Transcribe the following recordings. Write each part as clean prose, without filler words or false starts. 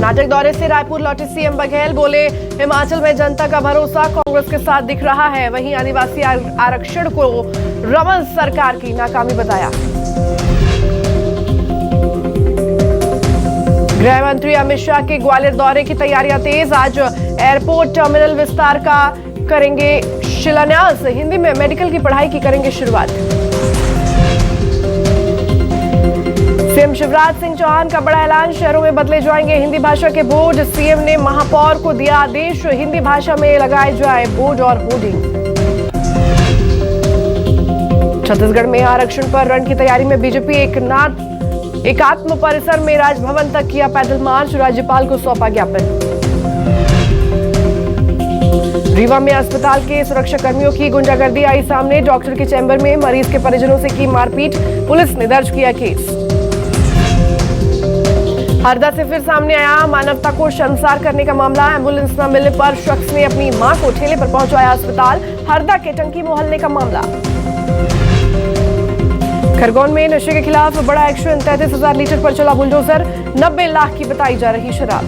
कर्नाटक दौरे से रायपुर लौटे सीएम बघेल, बोले हिमाचल में जनता का भरोसा कांग्रेस के साथ दिख रहा है। वहीं आदिवासी आरक्षण को रमन सरकार की नाकामी बताया। गृह मंत्री अमित शाह के ग्वालियर दौरे की तैयारियां तेज। आज एयरपोर्ट टर्मिनल विस्तार का करेंगे शिलान्यास। हिंदी में मेडिकल की पढ़ाई की करेंगे शुरुआत। सीएम शिवराज सिंह चौहान का बड़ा ऐलान, शहरों में बदले जाएंगे हिंदी भाषा के बोर्ड। सीएम ने महापौर को दिया आदेश, हिंदी भाषा में लगाए जाए बोर्ड और होर्डिंग। छत्तीसगढ़ में आरक्षण पर रण की तैयारी में बीजेपी। एकात्म परिसर में राजभवन तक किया पैदल मार्च, राज्यपाल को सौंपा ज्ञापन। रीवा में अस्पताल के सुरक्षा कर्मियों की गुंडागर्दी आई सामने, डॉक्टर के चैम्बर में मरीज के परिजनों से की मारपीट, पुलिस ने दर्ज किया केस। हरदा से फिर सामने आया मानवता को शर्मसार करने का मामला। एम्बुलेंस न मिलने पर शख्स ने अपनी मां को ठेले पर पहुंचाया अस्पताल। हरदा के टंकी मोहल्ले का मामला। खरगोन में नशे के खिलाफ बड़ा एक्शन, 33,000 लीटर पर चला बुलडोजर। 90 लाख की बताई जा रही शराब।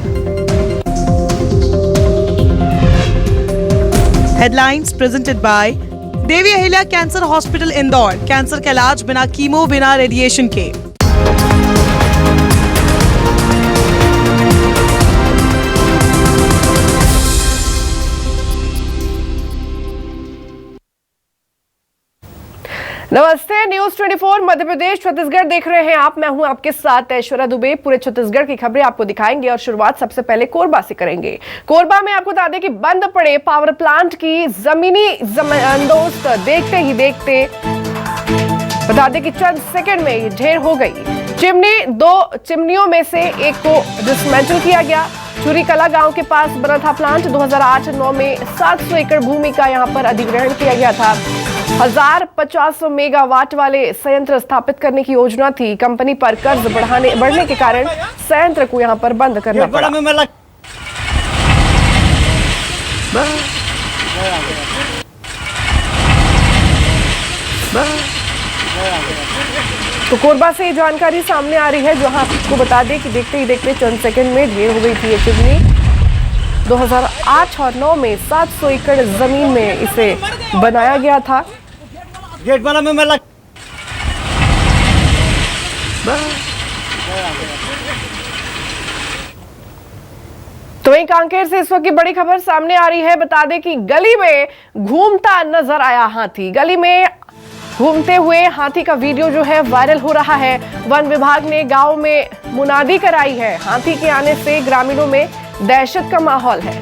Headlines presented by Devi Ahilya cancer hospital Indore. Cancer का इलाज बिना कीमो, बिना रेडिएशन के। नमस्ते, न्यूज 24 मध्य प्रदेश छत्तीसगढ़ देख रहे हैं आप। मैं हूं आपके साथ ऐश्वर्या दुबे। पूरे छत्तीसगढ़ की खबरें आपको दिखाएंगे और शुरुआत सबसे पहले कोरबा से करेंगे। कोरबा में आपको बता दें कि बंद पड़े पावर प्लांट की जमीनी जबरदोस्त देखते ही देखते बता दें कि चंद सेकंड में ये ढेर हो गई। दो चिमनियों में से एक को डिसमेंटल किया गया। चूरी कला गांव के पास बना था प्लांट। 2008-9 में 700 एकड़ भूमि का यहां पर अधिग्रहण किया गया था। 1050 मेगावाट वाले संयंत्र स्थापित करने की योजना थी। कंपनी पर कर्ज बढ़ने के कारण संयंत्र को यहां पर बंद करना पड़ा। तो कोरबा से ये जानकारी सामने आ रही है, जहां आपको बता दें कि देखते ही देखते चंद सेकंड में ढेर हो गई थी ये चिमनी। 2008 और 9 में 700 एकड़ जमीन में इसे बनाया गया था। गेट वाला में मैं तो वहीं कांकेर से इस वक्त की बड़ी खबर सामने आ रही है। बता दें कि गली में घूमता नजर आया हाथी। गली में घूमते हुए हाथी का वीडियो जो है वायरल हो रहा है। वन विभाग ने गांव में मुनादी कराई है। हाथी के आने से ग्रामीणों में दहशत का माहौल है।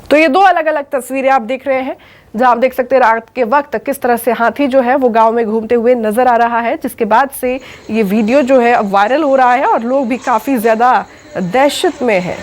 तो ये दो अलग अलग तस्वीरें आप देख रहे हैं, जहां आप देख सकते हैं रात के वक्त किस तरह से हाथी जो है वो गांव में घूमते हुए नजर आ रहा है, जिसके बाद से ये वीडियो जो है अब वायरल हो रहा है और लोग भी काफी ज्यादा दहशत में है।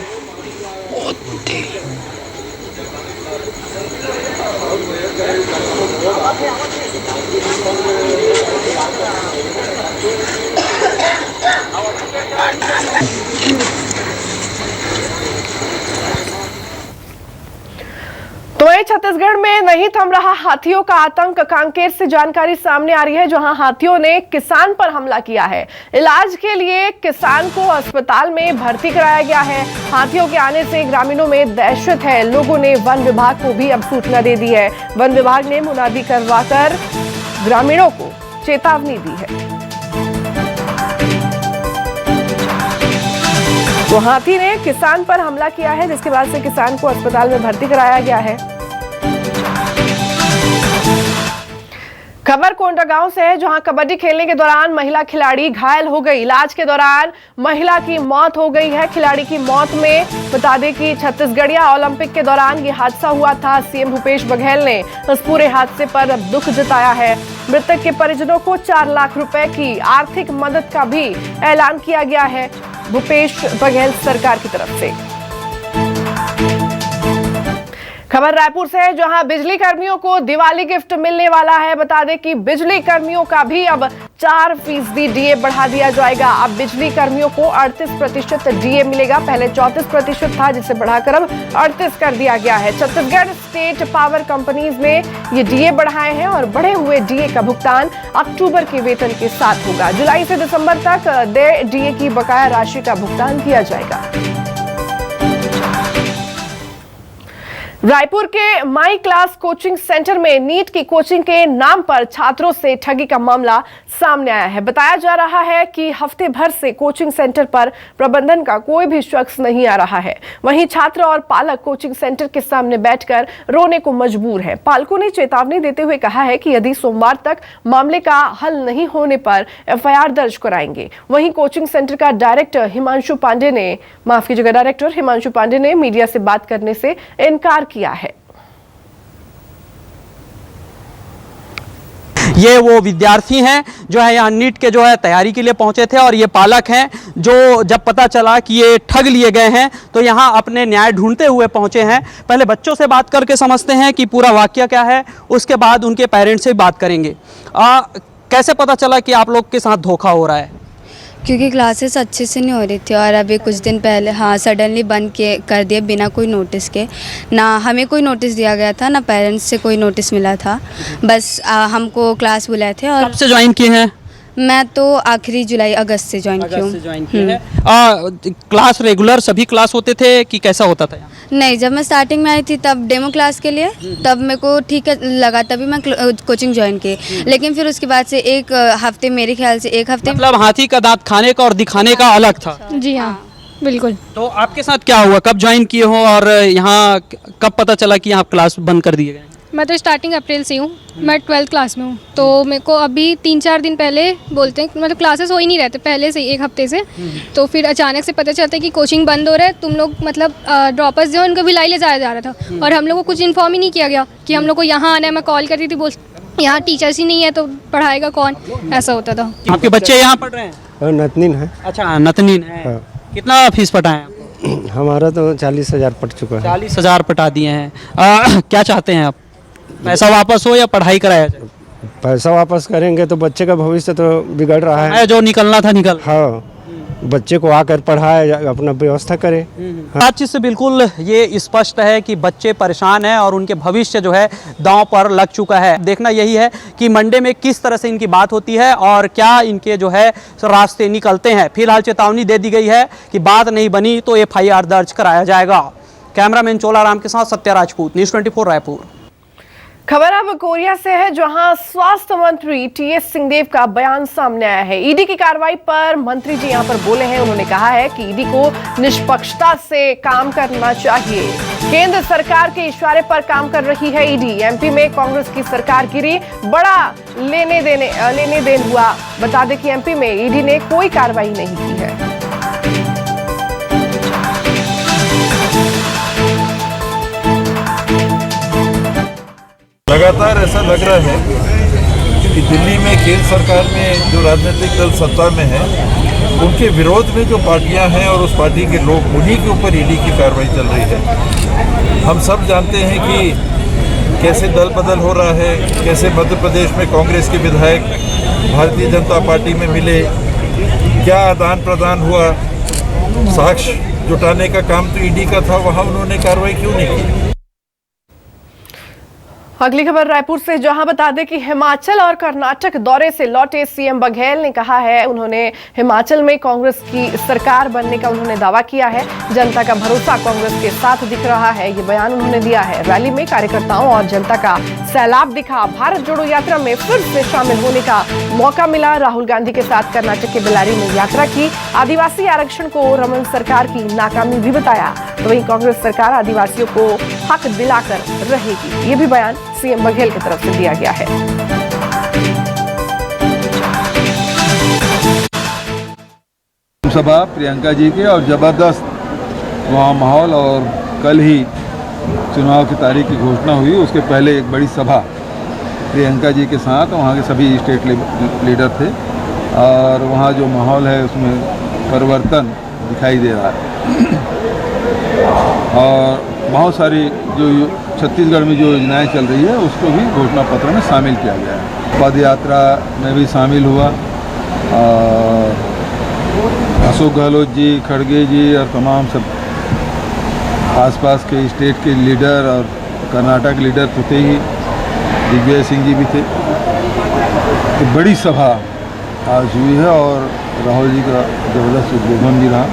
तो वहीं छत्तीसगढ़ में नहीं थम रहा हाथियों का आतंक। कांकेर से जानकारी सामने आ रही है, जहां हाथियों ने किसान पर हमला किया है। इलाज के लिए किसान को अस्पताल में भर्ती कराया गया है। हाथियों के आने से ग्रामीणों में दहशत है। लोगों ने वन विभाग को भी अब सूचना दे दी है। वन विभाग ने मुनादी करवाकर ग्रामीणों को चेतावनी दी है। तो हाथी ने किसान पर हमला किया है, जिसके बाद से किसान को अस्पताल में भर्ती कराया गया है। खबर कोंडागांव से है, जहां कबड्डी खेलने के दौरान महिला खिलाड़ी घायल हो गई। इलाज के दौरान महिला की मौत हो गई है। खिलाड़ी की मौत में बता दें कि छत्तीसगढ़िया ओलंपिक के दौरान ये हादसा हुआ था। सीएम भूपेश बघेल ने इस पूरे हादसे पर दुख जताया है। मृतक के परिजनों को 4 लाख रुपए की आर्थिक मदद का भी ऐलान किया गया है भूपेश बघेल सरकार की तरफ से। खबर रायपुर से है, जहां बिजली कर्मियों को दिवाली गिफ्ट मिलने वाला है। बता दें कि बिजली कर्मियों का भी अब 4% डीए बढ़ा दिया जाएगा। अब बिजली कर्मियों को 38% डीए मिलेगा। पहले 34% था, जिसे बढ़ाकर अब 38 कर दिया गया है। छत्तीसगढ़ स्टेट पावर कंपनीज ने ये डीए बढ़ाए हैं और बढ़े हुए डीए का भुगतान अक्टूबर के वेतन के साथ होगा। जुलाई से दिसंबर तक देय डीए की बकाया राशि का भुगतान किया जाएगा। रायपुर के माई क्लास कोचिंग सेंटर में नीट की कोचिंग के नाम पर छात्रों से ठगी का मामला सामने आया है। बताया जा रहा है कि हफ्ते भर से कोचिंग सेंटर पर प्रबंधन का कोई भी शख्स नहीं आ रहा है। वहीं छात्र और पालक कोचिंग सेंटर के सामने बैठकर रोने को मजबूर हैं। पालकों ने चेतावनी देते हुए कहा है कि यदि सोमवार तक मामले का हल नहीं होने पर एफआईआर दर्ज कराएंगे। वहीं कोचिंग सेंटर का डायरेक्टर हिमांशु पांडे ने मीडिया से बात करने से इनकार किया है। ये वो विद्यार्थी हैं जो है यहाँ नीट के जो है तैयारी के लिए पहुंचे थे और ये पालक हैं जो जब पता चला कि ये ठग लिए गए हैं तो यहाँ अपने न्याय ढूंढते हुए पहुंचे हैं। पहले बच्चों से बात करके समझते हैं कि पूरा वाकया क्या है, उसके बाद उनके पेरेंट्स से बात करेंगे। कैसे पता चला कि आप लोग के साथ धोखा हो रहा है? क्योंकि क्लासेस अच्छे से नहीं हो रही थी और अभी कुछ दिन पहले सडनली बंद कर दिए बिना कोई नोटिस के। ना हमें कोई नोटिस दिया गया था, ना पेरेंट्स से कोई नोटिस मिला था। बस हमको क्लास बुलाए थे। और कब से ज्वाइन किए हैं? मैं तो आखिरी अगस्त से ज्वाइन की हूँ। क्लास रेगुलर सभी क्लास होते थे कि कैसा होता था? नहीं, जब मैं स्टार्टिंग में आई थी तब डेमो क्लास के लिए, तब मेरे को ठीक लगा, तभी मैं कोचिंग ज्वाइन की। लेकिन फिर उसके बाद से एक हफ्ते, मेरे ख्याल से एक हफ्ते, मतलब हाथी का दांत खाने का और दिखाने का अलग था। जी हाँ, बिल्कुल। तो आपके साथ क्या हुआ, कब ज्वाइन किए हो और यहाँ कब पता चला कि यहाँ क्लास बंद कर दिए गए? मैं तो स्टार्टिंग अप्रैल से हूँ, मैं 12th क्लास में हूँ। तो मेरे को अभी 3-4 दिन पहले बोलते हैं, मतलब क्लासेस हो ही नहीं रहते पहले से, एक हफ्ते से। तो फिर अचानक से पता चलता है कि कोचिंग बंद हो रहा है, तुम लोग मतलब ड्रॉपर्स जो उनको भी लाई ले जाया जा रहा था और हम लोग को कुछ इन्फॉर्म ही नहीं किया गया कि हम लोग को यहाँ आना है। मैं कॉल करती थी, बोल यहाँ टीचर्स ही नहीं है तो पढ़ाएगा कौन, ऐसा होता था। आपके बच्चे यहाँ पढ़ रहे हैं? नतनीन है। अच्छा, नतनीन है। हाँ। कितना फीस पटाए आप? हमारा तो 40,000 पट चुका है। 40,000 पटा दिए हैं। क्या चाहते हैं आप, पैसा वापस हो या पढ़ाई कराया जाए? पैसा वापस करेंगे तो बच्चे का भविष्य तो बिगड़ रहा है। जो निकलना था निकल। हाँ, बच्चे को आकर पढ़ाए, अपना व्यवस्था करे। बातचीत से बिल्कुल ये स्पष्ट है कि बच्चे परेशान हैं और उनके भविष्य जो है दांव पर लग चुका है। देखना यही है कि मंडे में किस तरह से इनकी बात होती है और क्या इनके जो है रास्ते निकलते हैं। फिलहाल चेतावनी दे दी गई है कि बात नहीं बनी तो एफआईआर दर्ज कराया जाएगा। कैमरामैन चोलाराम के साथ सत्या राजपूत, न्यूज़ 24 रायपुर। खबर अब कोरिया से है, जहां स्वास्थ्य मंत्री टीएस सिंहदेव का बयान सामने आया है। ईडी की कार्रवाई पर मंत्री जी यहां पर बोले हैं। उन्होंने कहा है कि ईडी को निष्पक्षता से काम करना चाहिए। केंद्र सरकार के इशारे पर काम कर रही है ईडी। एमपी में कांग्रेस की सरकार गिरी, बड़ा लेने देन हुआ। बता दें कि एमपी में ईडी ने कोई कार्रवाई नहीं की है। लगातार ऐसा लग रहा है कि दिल्ली में केंद्र सरकार में जो राजनीतिक दल सत्ता में है, उनके विरोध में जो पार्टियां हैं और उस पार्टी के लोग, उन्हीं के ऊपर ईडी की कार्रवाई चल रही है। हम सब जानते हैं कि कैसे दल बदल हो रहा है, कैसे मध्य प्रदेश में कांग्रेस के विधायक भारतीय जनता पार्टी में मिले, क्या आदान प्रदान हुआ, साक्ष्य जुटाने का काम तो ईडी का था, वहाँ उन्होंने कार्रवाई क्यों नहीं की? अगली खबर रायपुर से, जहां बता दें कि हिमाचल और कर्नाटक दौरे से लौटे सीएम बघेल ने कहा है, उन्होंने हिमाचल में कांग्रेस की सरकार बनने का उन्होंने दावा किया है। जनता का भरोसा कांग्रेस के साथ दिख रहा है, ये बयान उन्होंने दिया है। रैली में कार्यकर्ताओं और जनता का सैलाब दिखा। भारत जोड़ो यात्रा में फिर से शामिल होने का मौका मिला। राहुल गांधी के साथ कर्नाटक के बेल्लारी में यात्रा की। आदिवासी आरक्षण को रमन सरकार की नाकामी भी बताया। तो वहीं कांग्रेस सरकार आदिवासियों को हक दिलाकर रहेगी, ये भी बयान सीएम बघेल की तरफ से दिया गया है। सभा प्रियंका जी के और जबरदस्त वहाँ माहौल, और कल ही चुनाव की तारीख की घोषणा हुई, उसके पहले एक बड़ी सभा प्रियंका जी के साथ, वहाँ के सभी स्टेट लीडर थे और वहाँ जो माहौल है उसमें परिवर्तन दिखाई दे रहा है। और बहुत सारी जो छत्तीसगढ़ में जो योजनाएं चल रही है उसको भी घोषणा पत्र में शामिल किया गया है। पद यात्रा में भी शामिल हुआ अशोक गहलोत जी, खड़गे जी और तमाम सब आसपास के स्टेट के लीडर और कर्नाटक लीडर तो थे ही, दिग्विजय सिंह जी भी थे। एक बड़ी सभा आज हुई है और राहुल जी का ज़बरदस्त उद्बोधन भी रहा,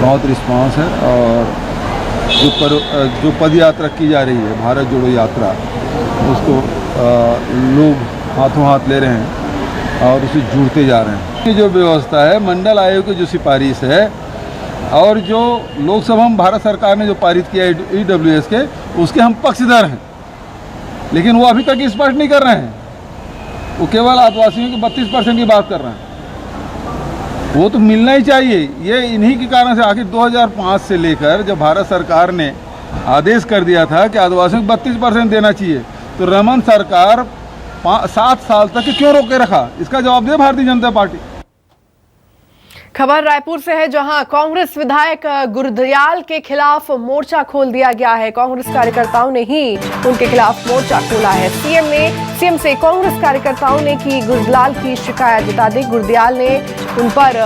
बहुत रिस्पांस है। और जो पद यात्रा की जा रही है, भारत जोड़ो यात्रा, उसको लोग हाथों हाथ ले रहे हैं और उसे जुड़ते जा रहे हैं। ये जो व्यवस्था है, मंडल आयोग की जो सिफारिश है और जो लोकसभा में भारत सरकार ने जो पारित किया है EWS के, उसके हम पक्षधर हैं, लेकिन वो अभी तक स्पष्ट नहीं कर रहे हैं। वो केवल आदिवासियों के 32% की बात कर रहे हैं। वो तो मिलना ही चाहिए। ये इन्हीं के कारण से आखिर 2005 से लेकर जब भारत सरकार ने आदेश कर दिया था कि आदिवासियों को 32% देना चाहिए, तो रमन सरकार 7 साल तक क्यों रोके रखा? इसका जवाब दे भारतीय जनता पार्टी। खबर रायपुर से है, जहां कांग्रेस विधायक गुरदयाल के खिलाफ मोर्चा खोल दिया गया है। कांग्रेस कार्यकर्ताओं ने ही उनके खिलाफ मोर्चा खोला है। सीएम से कांग्रेस कार्यकर्ताओं ने की गुरदयाल की शिकायत। बता दें, गुरदयाल ने उन पर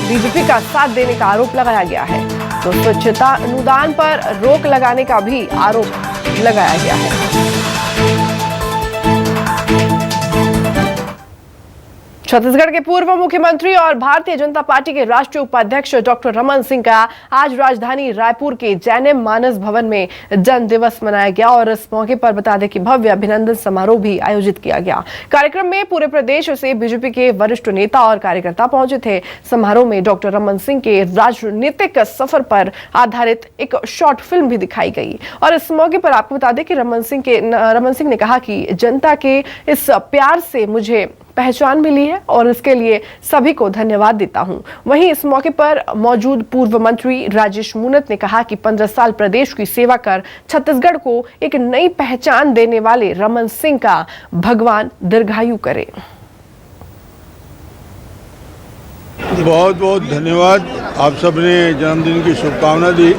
बीजेपी का साथ देने का आरोप लगाया गया है, तो स्वच्छता अनुदान पर रोक लगाने का भी आरोप लगाया गया है। छत्तीसगढ़ के पूर्व मुख्यमंत्री और भारतीय जनता पार्टी के राष्ट्रीय उपाध्यक्ष डॉक्टर रमन सिंह का आज राजधानी रायपुर के जैनम मानस भवन में जन्म दिवस मनाया गया और इस मौके पर बता दें कि भव्य अभिनंदन समारोह भी आयोजित किया गया। कार्यक्रम में पूरे प्रदेश से बीजेपी के वरिष्ठ नेता और कार्यकर्ता पहुंचे थे। समारोह में डॉक्टर रमन सिंह के राजनीतिक सफर पर आधारित एक शॉर्ट फिल्म भी दिखाई गई और इस मौके पर आपको बता दें कि रमन सिंह ने कहा कि जनता के इस प्यार से मुझे पहचान मिली है और इसके लिए सभी को धन्यवाद देता हूं। वहीं इस मौके पर मौजूद पूर्व मंत्री राजेश मूणत ने कहा कि 15 साल प्रदेश की सेवा कर छत्तीसगढ़ को एक नई पहचान देने वाले रमन सिंह का भगवान दीर्घायु करे। बहुत बहुत धन्यवाद। आप सबने जन्मदिन की शुभकामना दी।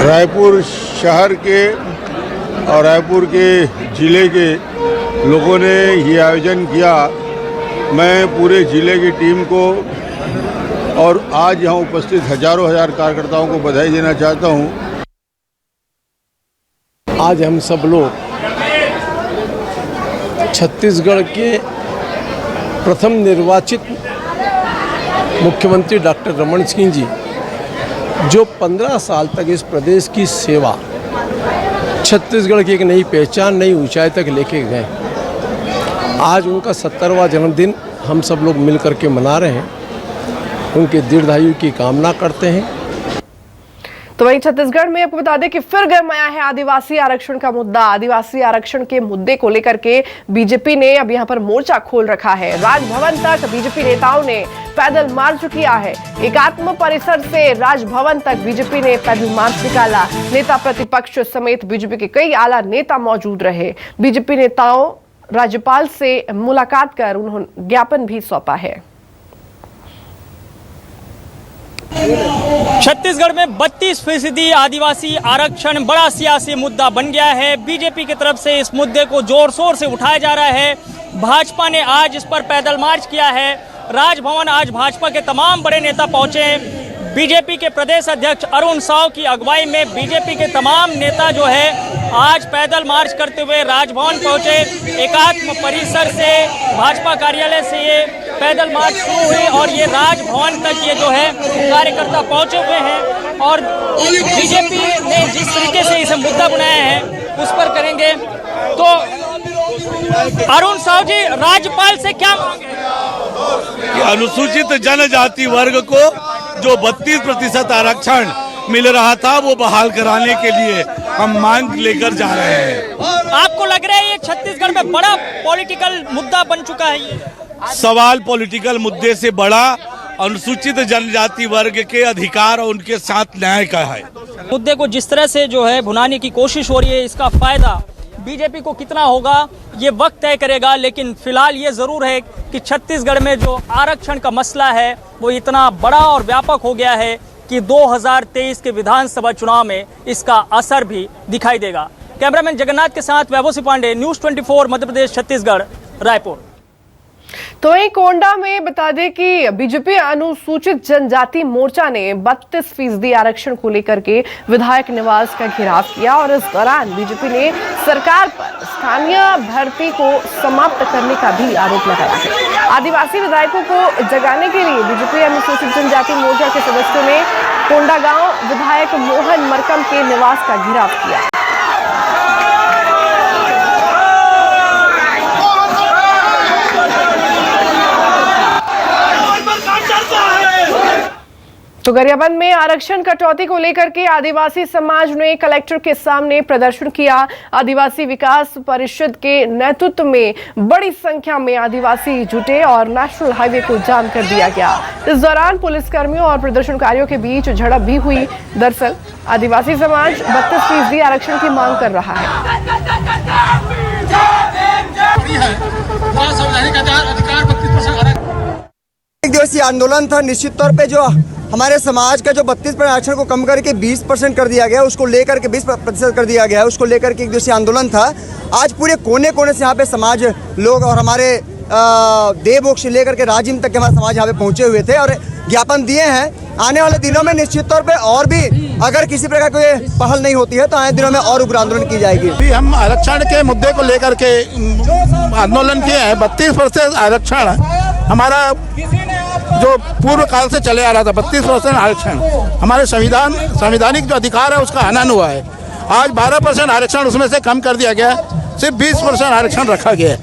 रायपुर शहर के और रायपुर के जिले के लोगों ने ये आयोजन किया। मैं पूरे जिले की टीम को और आज यहाँ उपस्थित हजारों कार्यकर्ताओं को बधाई देना चाहता हूँ। आज हम सब लोग छत्तीसगढ़ के प्रथम निर्वाचित मुख्यमंत्री डॉक्टर रमन सिंह जी, जो 15 साल तक इस प्रदेश की सेवा, छत्तीसगढ़ की एक नई पहचान, नई ऊंचाई तक लेके गए, आज उनका 70वां जन्मदिन हम सब लोग मिल करके मना रहे हैं। उनके दीर्घायु की कामना करते हैं। तो वहीं छत्तीसगढ़ में आपको बता दें कि फिर गरमाया है आदिवासी आरक्षण का मुद्दा। आदिवासी आरक्षण के मुद्दे को लेकर के बीजेपी ने अब यहां पर मोर्चा खोल रखा है। राजभवन तक बीजेपी नेताओं ने पैदल मार्च किया है। एकात्म परिसर से राजभवन तक बीजेपी ने पैदल मार्च निकाला। नेता प्रतिपक्ष समेत बीजेपी के कई आला नेता मौजूद रहे। बीजेपी नेताओं राज्यपाल से मुलाकात कर उन्होंने ज्ञापन भी सौंपा है। छत्तीसगढ़ में 32% आदिवासी आरक्षण बड़ा सियासी मुद्दा बन गया है। बीजेपी की तरफ से इस मुद्दे को जोर शोर से उठाया जा रहा है। भाजपा ने आज इस पर पैदल मार्च किया है। राजभवन आज भाजपा के तमाम बड़े नेता पहुंचे। बीजेपी के प्रदेश अध्यक्ष अरुण साव की अगुवाई में बीजेपी के तमाम नेता जो है आज पैदल मार्च करते हुए राजभवन पहुंचे। एकात्म परिसर से भाजपा कार्यालय से ये पैदल मार्च शुरू हुई और ये राजभवन तक ये जो है कार्यकर्ता पहुंचे हुए हैं और बीजेपी ने जिस तरीके से इसे मुद्दा बनाया है उस पर करेंगे। तो अरुण साव जी, राज्यपाल से क्या मांगे? अनुसूचित जनजाति वर्ग को जो 32% आरक्षण मिल रहा था वो बहाल कराने के लिए हम मांग लेकर जा रहे हैं। आपको लग रहा है ये छत्तीसगढ़ में बड़ा पॉलिटिकल मुद्दा बन चुका है? ये सवाल पॉलिटिकल मुद्दे से बड़ा अनुसूचित जनजाति वर्ग के अधिकार और उनके साथ न्याय का है। मुद्दे को जिस तरह से जो है भुनाने की कोशिश हो रही है, इसका फायदा बीजेपी को कितना होगा ये वक्त तय करेगा। लेकिन फिलहाल ये जरूर है कि छत्तीसगढ़ में जो आरक्षण का मसला है वो इतना बड़ा और व्यापक हो गया है कि 2023 के विधानसभा चुनाव में इसका असर भी दिखाई देगा। कैमरामैन जगन्नाथ के साथ वैभव सिंह पांडे, न्यूज़ 24 मध्य प्रदेश छत्तीसगढ़, रायपुर। तो वहीं कोंडा में बता दें कि बीजेपी अनुसूचित जनजाति मोर्चा ने 32% आरक्षण को लेकर के विधायक निवास का घेराव किया और इस दौरान बीजेपी ने सरकार पर स्थानीय भर्ती को समाप्त करने का भी आरोप लगाया है। आदिवासी विधायकों को जगाने के लिए बीजेपी अनुसूचित जनजाति मोर्चा के सदस्यों ने कोंडागांव विधायक मोहन मरकम के निवास का घेराव किया। तो गरियाबंद में आरक्षण कटौती को लेकर के आदिवासी समाज ने कलेक्टर के सामने प्रदर्शन किया। आदिवासी विकास परिषद के नेतृत्व में बड़ी संख्या में आदिवासी जुटे और नेशनल हाईवे को जाम कर दिया गया। इस दौरान पुलिसकर्मियों और प्रदर्शनकारियों के बीच झड़प भी हुई। दरअसल आदिवासी समाज 32% आरक्षण की मांग कर रहा है। एक दिवसीय आंदोलन था। निश्चित तौर पे जो हमारे समाज का जो 32% आरक्षण को कम करके 20% कर दिया गया, उसको लेकर के 20% कर दिया गया, उसको लेकर के एक दिवसीय आंदोलन था। आज पूरे कोने कोने से यहाँ पे समाज लोग और हमारे देवभोग से लेकर के राजिम तक के हमारे समाज यहाँ पे पहुँचे हुए थे और ज्ञापन दिए हैं। आने वाले दिनों में निश्चित तौर पे और भी अगर किसी प्रकार कोई पहल नहीं होती है तो आने दिनों में और उग्र आंदोलन की जाएगी। हम आरक्षण के मुद्दे को लेकर के आंदोलन किए हैं। 32% आरक्षण हमारा जो पूर्व काल से चले आ रहा था, 32% आरक्षण हमारे संविधानिक जो अधिकार है उसका हनन हुआ है। आज 12% आरक्षण उसमें से कम कर दिया गया, सिर्फ 20% आरक्षण रखा गया है।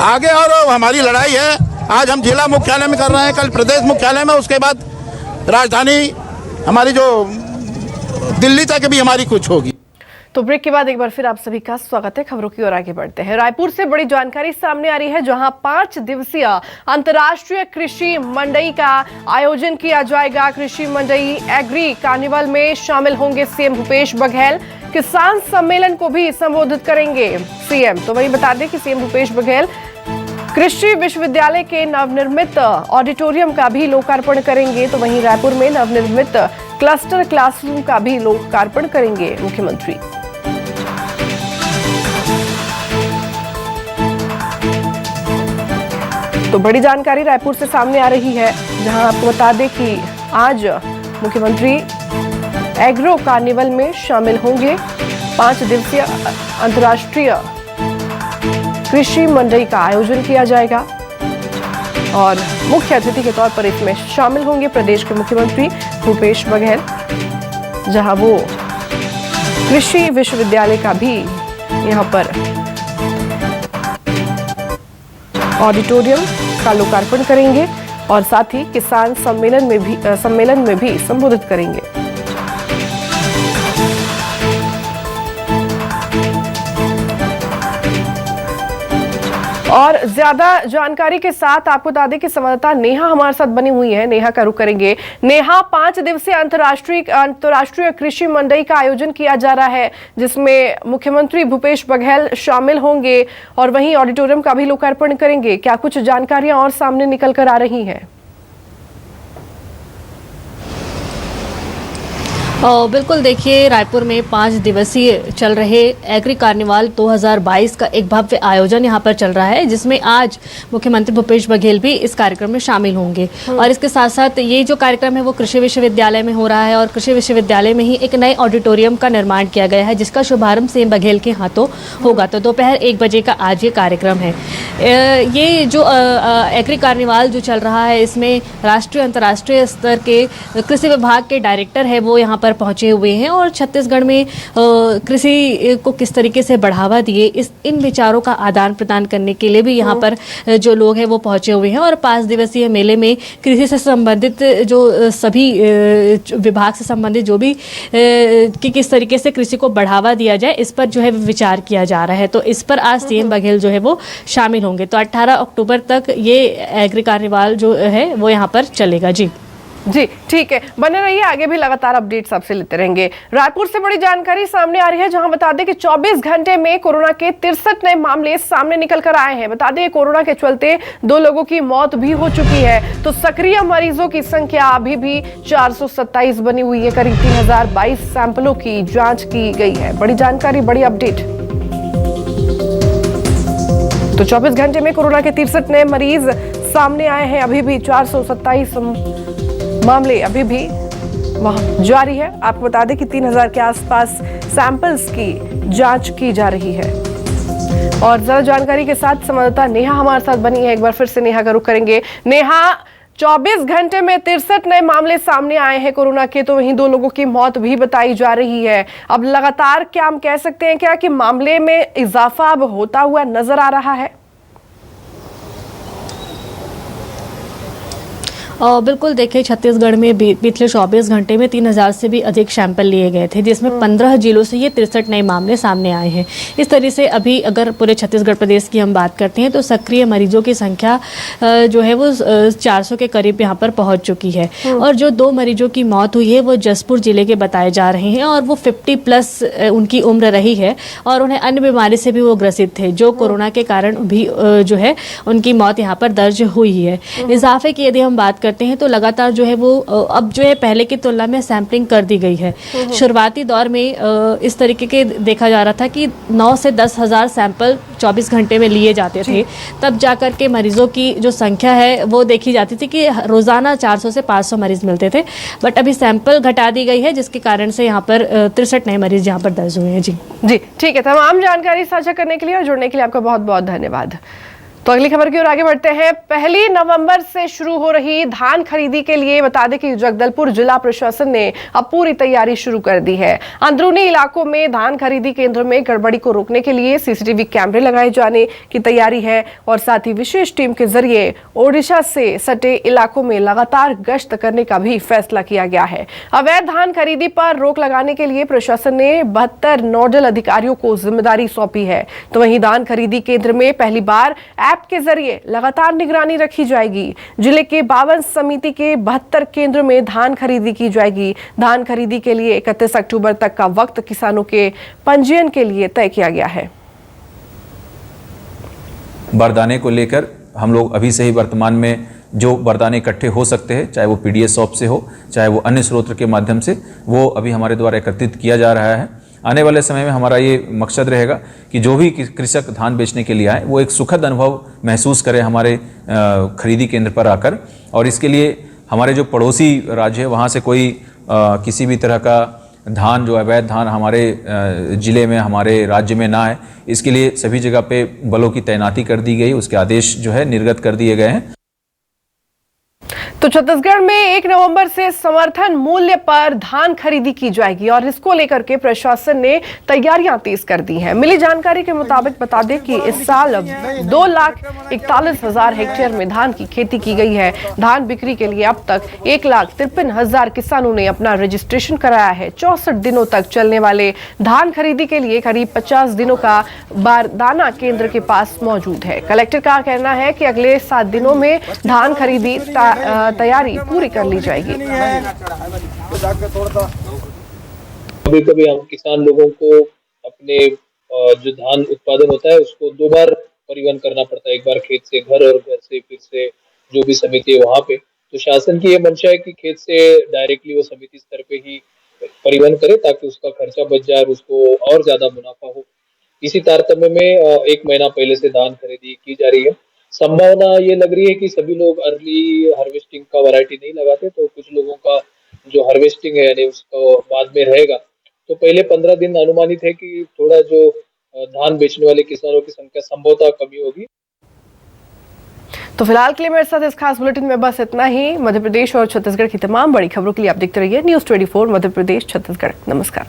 आगे और हमारी लड़ाई है। आज हम जिला मुख्यालय में कर रहे हैं, कल प्रदेश मुख्यालय में, उसके बाद राजधानी हमारी जो दिल्ली तक भी हमारी कुछ होगी। तो ब्रेक के बाद एक बार फिर आप सभी का स्वागत है। खबरों की ओर आगे बढ़ते हैं। रायपुर से बड़ी जानकारी सामने आ रही है, जहां 5 दिवसीय अंतर्राष्ट्रीय कृषि मंडई का आयोजन किया जाएगा। कृषि मंडई एग्री कार्निवल में शामिल होंगे सीएम भूपेश बघेल। किसान सम्मेलन को भी संबोधित करेंगे सीएम। तो वही बता दें कि सीएम भूपेश बघेल कृषि विश्वविद्यालय के नवनिर्मित ऑडिटोरियम का भी लोकार्पण करेंगे। तो वहीं रायपुर में नवनिर्मित क्लस्टर क्लासरूम का भी लोकार्पण करेंगे मुख्यमंत्री। तो बड़ी जानकारी रायपुर से सामने आ रही है, जहां आपको बता दें कि आज मुख्यमंत्री एग्रो कार्निवल में शामिल होंगे। 5 दिवसीय अंतर्राष्ट्रीय कृषि मंडई का आयोजन किया जाएगा और मुख्य अतिथि के तौर पर इसमें शामिल होंगे प्रदेश के मुख्यमंत्री भूपेश बघेल, जहां वो कृषि विश्वविद्यालय का भी यहां पर ऑडिटोरियम का लोकार्पण करेंगे और साथ ही किसान सम्मेलन में भी संबोधित करेंगे। और ज्यादा जानकारी के साथ आपको बता दें कि संवाददाता नेहा हमारे साथ बनी हुई है। नेहा का रुख करेंगे। नेहा, 5 दिवसीय अंतर्राष्ट्रीय कृषि मंडई का आयोजन किया जा रहा है, जिसमें मुख्यमंत्री भूपेश बघेल शामिल होंगे और वहीं ऑडिटोरियम का भी लोकार्पण करेंगे। क्या कुछ जानकारियां और सामने निकल कर आ रही हैं? बिल्कुल, देखिए रायपुर में 5 दिवसीय चल रहे एग्री कार्निवाल 2022 का एक भव्य आयोजन यहाँ पर चल रहा है, जिसमें आज मुख्यमंत्री भूपेश बघेल भी इस कार्यक्रम में शामिल होंगे। और इसके साथ साथ ये जो कार्यक्रम है वो कृषि विश्वविद्यालय में हो रहा है और कृषि विश्वविद्यालय में ही एक नए ऑडिटोरियम का निर्माण किया गया है, जिसका शुभारंभ सीएम बघेल के हाथों होगा। तो दोपहर 1 बजे का आज ये कार्यक्रम है। ये जो एग्री कार्निवाल जो चल रहा है, इसमें राष्ट्रीय अंतर्राष्ट्रीय स्तर के कृषि विभाग के डायरेक्टर है वो यहाँ पर पहुंचे हुए हैं और छत्तीसगढ़ में कृषि को किस तरीके से बढ़ावा दिए इन विचारों का आदान प्रदान करने के लिए भी यहाँ पर जो लोग हैं वो पहुंचे हुए हैं। और 5 दिवसीय मेले में कृषि से संबंधित जो सभी विभाग से संबंधित जो भी कि किस तरीके से कृषि को बढ़ावा दिया जाए, इस पर जो है विचार किया जा रहा है। तो इस पर आज सीएम बघेल जो है वो शामिल होंगे। तो 18 अक्टूबर तक ये एग्री कार्निवाल जो है वो यहाँ पर चलेगा। जी ठीक है, बने रहिए, आगे भी लगातार अपडेट्स आपसे लेते रहेंगे। रायपुर से बड़ी जानकारी सामने आ रही है, जहां बता दें कि 24 घंटे में कोरोना के 63 नए मामले सामने निकल कर आए हैं। बता दें कोरोना के चलते 2 लोगों की मौत भी हो चुकी है। तो सक्रिय मरीजों की संख्या अभी भी 427 बनी हुई है। करीब 3022 सैंपलों की जांच की गई है। बड़ी जानकारी, बड़ी अपडेट। तो तो 24 घंटे में कोरोना के 63 नए मरीज सामने आए हैं। अभी भी 427 मामले अभी भी वहां जारी है। आपको बता दें कि 3000 के आसपास सैंपल्स की जांच की जा रही है। और ज्यादा जानकारी के साथ संवाददाता नेहा हमारे साथ बनी है। एक बार फिर से नेहा का रुख करेंगे। नेहा, 24 घंटे में 63 नए मामले सामने आए हैं कोरोना के, तो वहीं 2 लोगों की मौत भी बताई जा रही है। अब लगातार क्या हम कह सकते हैं क्या कि मामले में इजाफा अब होता हुआ नजर आ रहा है? बिल्कुल, देखिए छत्तीसगढ़ में पिछले 24 घंटे में 3000 से भी अधिक सैंपल लिए गए थे, जिसमें 15 जिलों से ये 63 नए मामले सामने आए हैं। इस तरह से अभी अगर पूरे छत्तीसगढ़ प्रदेश की हम बात करते हैं तो सक्रिय मरीजों की संख्या जो है वो 400 के करीब यहाँ पर पहुँच चुकी है। और जो 2 मरीजों की मौत हुई है वो जसपुर जिले के बताए जा रहे हैं और वो 50+ उनकी उम्र रही है और उन्हें अन्य बीमारी से भी वो ग्रसित थे, जो कोरोना के कारण भी जो है उनकी मौत यहाँ पर दर्ज हुई है। इजाफे की यदि हम बात करते हैं तो लगातार जो है वो अब जो है पहले की तुलना में सैंपलिंग कर दी गई है। शुरुआती दौर में इस तरीके के देखा जा रहा था कि 9 से 10 हज़ार सैंपल 24 घंटे में लिए जाते थे, तब जाकर के मरीजों की जो संख्या है वो देखी जाती थी कि रोजाना 400 से 500 मरीज मिलते थे। बट अभी सैंपल घटा दी गई है, जिसके कारण से यहाँ पर 63 नए मरीज यहाँ पर दर्ज हुए हैं। जी ठीक है, तमाम जानकारी साझा करने के लिए और जुड़ने के लिए आपका बहुत बहुत धन्यवाद। तो अगली खबर की ओर आगे बढ़ते हैं। 1 नवंबर से शुरू हो रही धान खरीदी के लिए बता दें कि जगदलपुर जिला प्रशासन ने अब पूरी तैयारी शुरू कर दी है। अंदरूनी इलाकों में धान खरीदी केंद्र में गड़बड़ी को रोकने के लिए सीसीटीवी कैमरे लगाए जाने की तैयारी है और साथ ही विशेष टीम के जरिए ओडिशा से सटे इलाकों में लगातार गश्त करने का भी फैसला किया गया है। अवैध धान खरीदी पर रोक लगाने के लिए प्रशासन ने 72 नोडल अधिकारियों को जिम्मेदारी सौंपी है। तो वहीं धान खरीदी केंद्र में पहली बार ऐप के जरिए लगातार निगरानी रखी जाएगी। जिले के 52 समिति के 72 केंद्रों में धान खरीदी की जाएगी। धान खरीदी के लिए 31 अक्टूबर तक का वक्त किसानों के पंजीयन के लिए तय किया गया है। बारदाने को लेकर हम लोग अभी से ही वर्तमान में जो बारदाने इकट्ठे हो सकते हैं, चाहे वो पीडीएस शॉप से हो, चाहे वो अन्य स्रोत के माध्यम से, वो अभी हमारे द्वारा एकत्रित किया जा रहा है। आने वाले समय में हमारा ये मकसद रहेगा कि जो भी कृषक धान बेचने के लिए आए वो एक सुखद अनुभव महसूस करे हमारे खरीदी केंद्र पर आकर। और इसके लिए हमारे जो पड़ोसी राज्य है वहाँ से कोई किसी भी तरह का धान, जो अवैध धान हमारे ज़िले में, हमारे राज्य में ना आए, इसके लिए सभी जगह पे बलों की तैनाती कर दी गई, उसके आदेश जो है निर्गत कर दिए गए हैं। तो छत्तीसगढ़ में 1 नवंबर से समर्थन मूल्य पर धान खरीदी की जाएगी और इसको लेकर के प्रशासन ने तैयारियां तेज कर दी हैं। मिली जानकारी के मुताबिक बता दें कि इस साल 2,41,000 हेक्टेयर में धान की खेती की गई है। धान बिक्री के लिए अब तक 1,53,000 किसानों ने अपना रजिस्ट्रेशन कराया है। 64 दिनों तक चलने वाले धान खरीदी के लिए करीब 50 दिनों का बारदाना केंद्र के पास मौजूद है। कलेक्टर का कहना है कि अगले 7 दिनों में धान खरीदी तैयारी पूरी कर ली जाएगी। कभी कभी हम किसान लोगों को अपने जो धान उत्पादन होता है उसको 2 बार परिवहन करना पड़ता है, एक बार खेत से घर और घर से फिर से जो भी समिति है वहाँ पे। तो शासन की ये मंशा है कि खेत से डायरेक्टली वो समिति स्तर पे ही परिवहन करे ताकि उसका खर्चा बच जाए और उसको और ज्यादा मुनाफा हो। इसी तारतम्य में 1 महीना पहले से धान खरीदी की जा रही है। संभावना ये लग रही है कि सभी लोग अर्ली हार्वेस्टिंग का वैरायटी नहीं लगाते, तो कुछ लोगों का जो हार्वेस्टिंग है यानी उसका बाद में रहेगा। तो पहले 15 दिन अनुमानित है कि थोड़ा जो धान बेचने वाले किसानों की संख्या संभवतः कमी होगी। तो फिलहाल के लिए मेरे साथ इस खास बुलेटिन में बस इतना ही। मध्य प्रदेश और छत्तीसगढ़ की तमाम बड़ी खबरों के लिए आप देखते रहिए न्यूज़ 24 मध्य प्रदेश छत्तीसगढ़। नमस्कार।